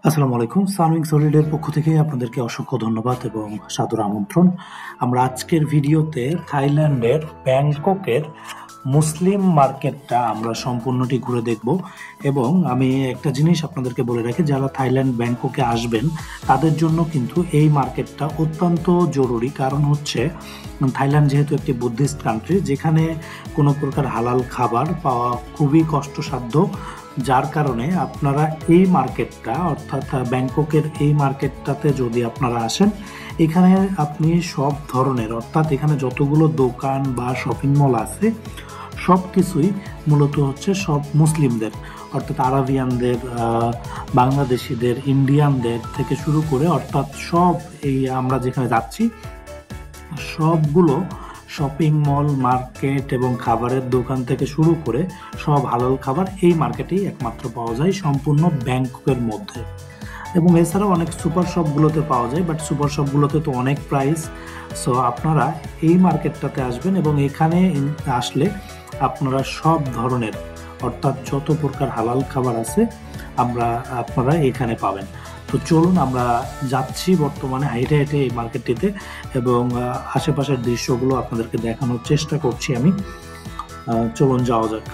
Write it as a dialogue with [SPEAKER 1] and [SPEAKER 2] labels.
[SPEAKER 1] আসসালামু আলাইকুম। সানউইং সলিডের পক্ষ থেকে আপনাদেরকে অসংখ্য ধন্যবাদ এবং সাদর আমন্ত্রণ। আমরা আজকের ভিডিওতে থাইল্যান্ডের ব্যাংককের মুসলিম মার্কেটটা আমরা সম্পূর্ণটি ঘুরে দেখব এবং আমি একটা জিনিস আপনাদেরকে বলে রাখি, যারা থাইল্যান্ড ব্যাংককে আসবেন তাদের জন্য কিন্তু এই মার্কেটটা অত্যন্ত জরুরি। কারণ হচ্ছে থাইল্যান্ড যেহেতু একটি বুদ্ধিস্ট কান্ট্রি, যেখানে কোনো প্রকার হালাল খাবার পাওয়া খুবই কষ্টসাধ্য, যার কারণে আপনারা এই মার্কেটটা অর্থাৎ ব্যাংককের এই মার্কেটটাতে যদি আপনারা আসেন, এখানে আপনি সব ধরনের অর্থাৎ এখানে যতগুলো দোকান বা শপিং মল আছে সব কিছুই মূলত হচ্ছে সব মুসলিমদের, অর্থাৎ আরাবিয়ানদের, বাংলাদেশিদের, ইন্ডিয়ানদের থেকে শুরু করে অর্থাৎ সব এই আমরা যেখানে যাচ্ছি সবগুলো শপিং মল, মার্কেট এবং খাবারের দোকান থেকে শুরু করে সব হালাল খাবার এই মার্কেটেই একমাত্র পাওয়া যায় সম্পূর্ণ ব্যাংককের মধ্যে। এবং এছাড়াও অনেক সুপার শপগুলোতে পাওয়া যায়, বাট সুপার শপগুলোতে তো অনেক প্রাইস। সো আপনারা এই মার্কেটটাতে আসবেন এবং এখানে আসলে আপনারা সব ধরনের অর্থাৎ যত প্রকার হালাল খাবার আছে আপনারা এখানে পাবেন। তো চলুন আমরা যাচ্ছি বর্তমানে হাইটে হাইটে এই মার্কেটটিতে এবং আশেপাশের দৃশ্যগুলো আপনাদেরকে দেখানোর চেষ্টা করছি আমি। চলুন যাওয়া যাক।